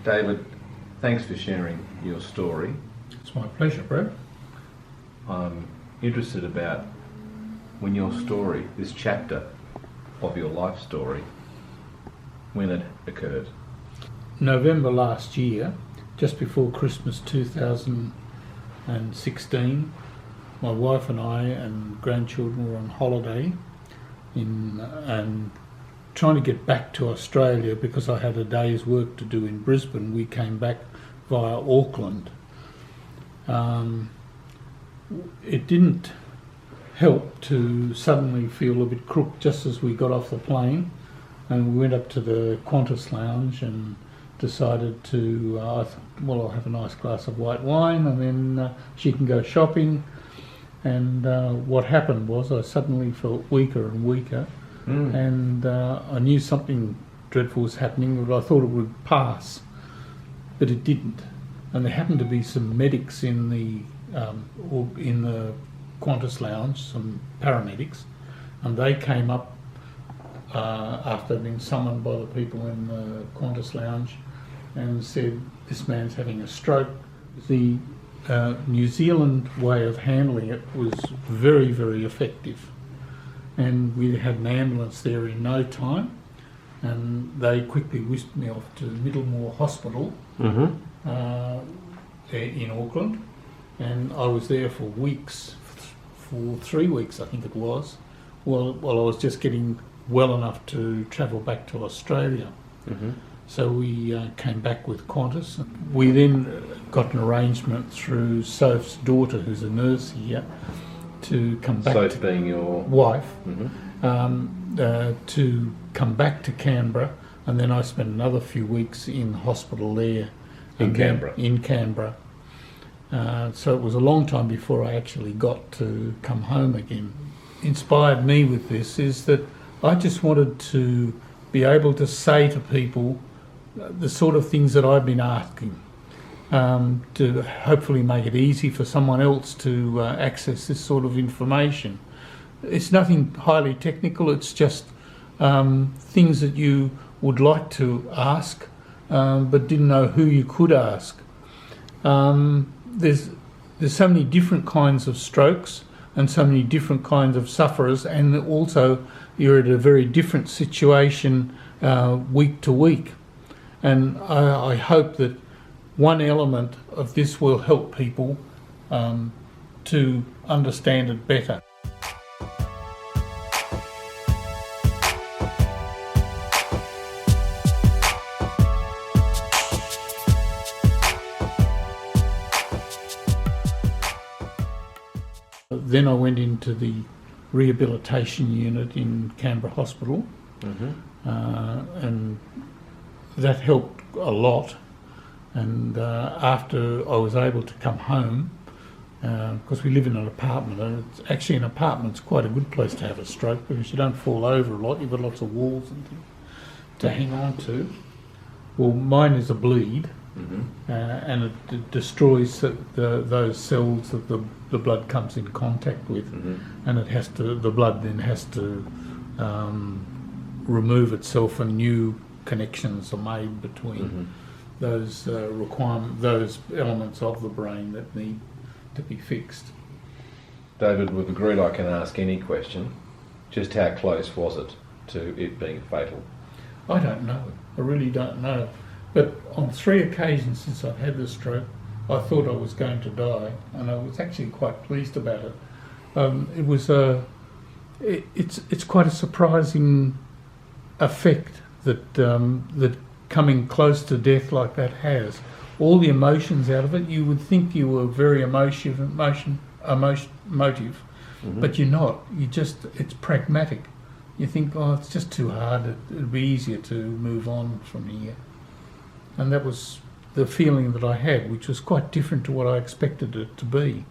David, thanks for sharing your story. It's my pleasure, Brad. I'm interested about when your story, this chapter of your life story, when it occurred. November last year, just before Christmas 2016, my wife and I and grandchildren were on holiday and trying to get back to Australia because I had a day's work to do in Brisbane. We came back via Auckland. It didn't help to suddenly feel a bit crook just as we got off the plane, and we went up to the Qantas lounge and decided to, I'll have a nice glass of white wine and then she can go shopping. And what happened was I suddenly felt weaker and weaker, and I knew something dreadful was happening, but I thought it would pass, but it didn't. And there happened to be some medics in the Qantas lounge, some paramedics, and they came up after being summoned by the people in the Qantas lounge and said, "This man's having a stroke." The New Zealand way of handling it was very, very effective, and we had an ambulance there in no time, and they quickly whisked me off to Middlemore Hospital in Auckland, and I was there for weeks, for 3 weeks I think it was, while I was just getting well enough to travel back to Australia. So we came back with Qantas. We then got an arrangement through Soph's daughter, who's a nurse here, to come back. Soph being your wife, to come back to Canberra, and then I spent another few weeks in hospital there. In Canberra? In Canberra. So it was a long time before I actually got to come home again. Inspired me with this is that I just wanted to be able to say to people the sort of things that I've been asking, to hopefully make it easy for someone else to access this sort of information. It's nothing highly technical, it's just things that you would like to ask but didn't know who you could ask. There's so many different kinds of strokes and so many different kinds of sufferers, and also you're at a very different situation week to week. And I hope that one element of this will help people to understand it better. Then I went into the rehabilitation unit in Canberra Hospital, and that helped a lot. And after I was able to come home, because we live in an apartment, and it's actually an apartment's quite a good place to have a stroke because you don't fall over a lot, you've got lots of walls and things to hang on to. Well, mine is a bleed, and it destroys those cells that the blood comes in contact with, and the blood then has to remove itself, and new connections are made between those those elements of the brain that need to be fixed. David, we've agreed I can ask any question. Just how close was it to it being fatal? I don't know. I really don't know. But on 3 occasions since I've had the stroke, I thought I was going to die, and I was actually quite pleased about it. It's quite a surprising effect that coming close to death like that has. All the emotions out of it, you would think you were very emotive, but you're not. It's pragmatic. You think, it's just too hard, it'd be easier to move on from here. And that was the feeling that I had, which was quite different to what I expected it to be.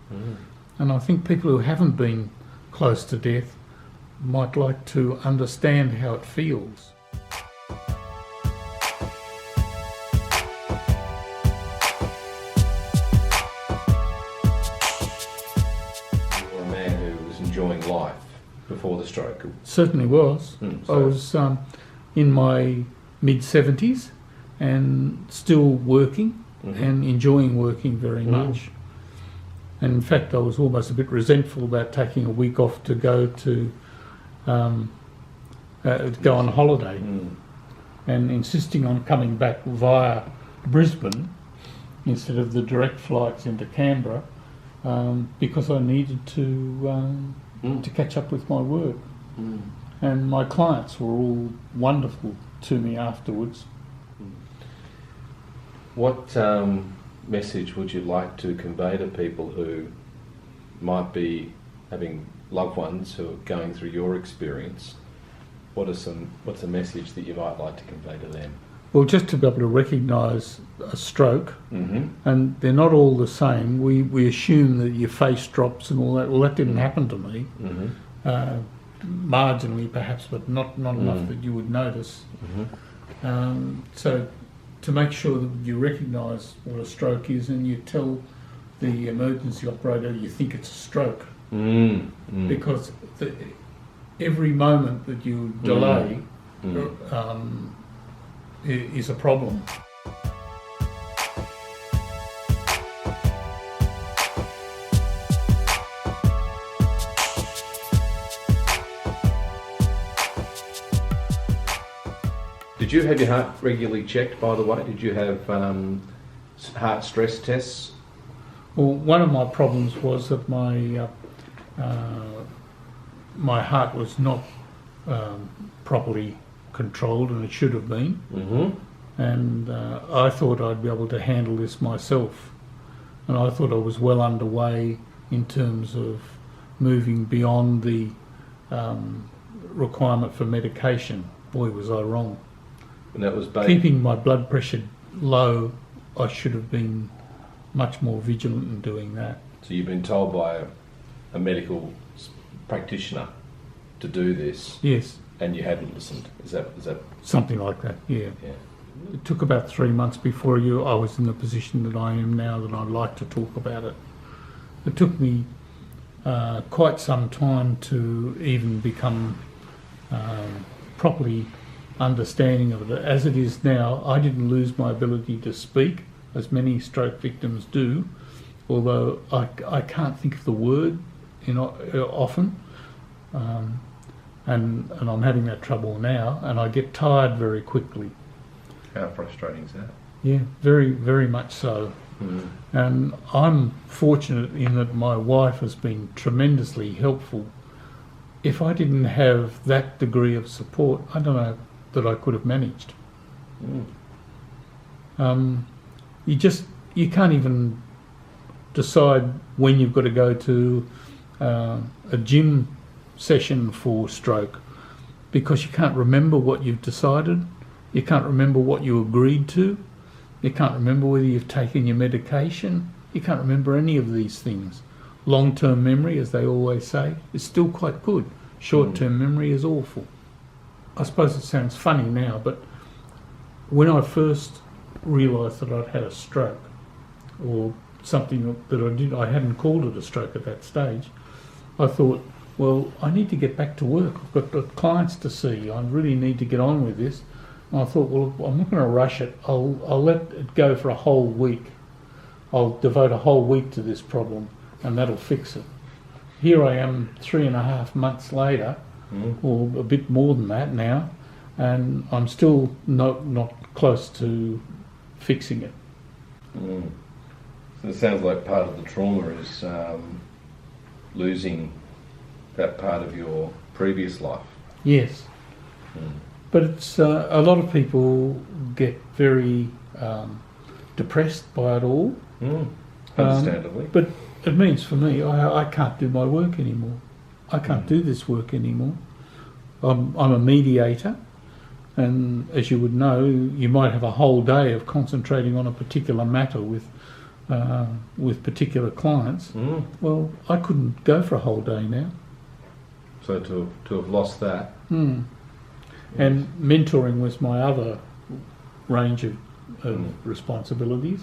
And I think people who haven't been close to death might like to understand how it feels. You were a man who was enjoying life before the stroke. Certainly was. I was in my mid-70s, and still working Mm-hmm. and enjoying working very much. And in fact, I was almost a bit resentful about taking a week off to go on holiday and insisting on coming back via Brisbane instead of the direct flights into Canberra because I needed to catch up with my work. And my clients were all wonderful to me afterwards. What message would you like to convey to people who might be having loved ones who are going through your experience? What's a message that you might like to convey to them? Well, just to be able to recognise a stroke, and they're not all the same. We assume that your face drops and all that. Well, that didn't happen to me. Marginally, perhaps, but not enough that you would notice. So, to make sure that you recognise what a stroke is, and you tell the emergency operator you think it's a stroke, because every moment that you delay is a problem. Did you have your heart regularly checked, by the way? Did you have heart stress tests? Well, one of my problems was that my heart was not properly controlled, and it should have been. And I thought I'd be able to handle this myself. And I thought I was well underway in terms of moving beyond the requirement for medication. Boy, was I wrong. And that was keeping my blood pressure low. I should have been much more vigilant in doing that. So you've been told by a medical practitioner to do this? Yes. And you hadn't listened? Is that something like that? Yeah. It took about 3 months before I was in the position that I am now, that I'd like to talk about it. It took me quite some time to even become properly understanding of it. As it is now, I didn't lose my ability to speak, as many stroke victims do, although I can't think of the word often, and I'm having that trouble now, and I get tired very quickly. How frustrating is that? Yeah, very, very much so. And I'm fortunate in that my wife has been tremendously helpful. If I didn't have that degree of support, I don't know that I could have managed. You can't even decide when you've got to go to a gym session for stroke, because you can't remember what you've decided, you can't remember what you agreed to, you can't remember whether you've taken your medication, you can't remember any of these things. Long-term memory, as they always say, is still quite good. Short-term memory is awful. I suppose it sounds funny now, but when I first realised that I'd had a stroke, or something that I hadn't called it a stroke at that stage, I thought, well, I need to get back to work. I've got clients to see. I really need to get on with this. And I thought, well, I'm not going to rush it. I'll let it go for a whole week. I'll devote a whole week to this problem, and that'll fix it. Here I am 3.5 months later, or a bit more than that now, and I'm still not close to fixing it. So it sounds like part of the trauma is losing that part of your previous life. Yes. But it's a lot of people get very depressed by it all. Understandably. But it means for me, I can't do my work anymore. I can't do this work anymore. I'm a mediator, and as you would know, you might have a whole day of concentrating on a particular matter with particular clients. Well, I couldn't go for a whole day now. So to have lost that. And mentoring was my other range of responsibilities.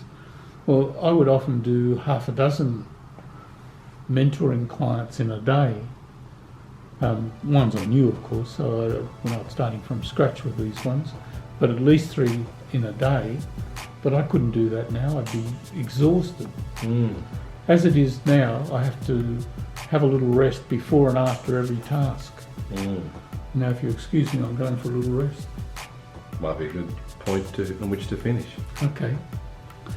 Well, I would often do half a dozen mentoring clients in a day. Ones I knew, of course, so we're not starting from scratch with these ones, but at least 3 in a day, but I couldn't do that now. I'd be exhausted. Mm. As it is now, I have to have a little rest before and after every task. Mm. Now, if you excuse me, I'm going for a little rest. Might be a good point on which to finish. Okay.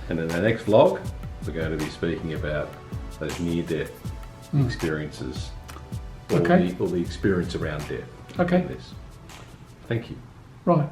And in the next vlog, we're going to be speaking about those near-death experiences, or Okay. the experience around death. Okay. This. Thank you. Right.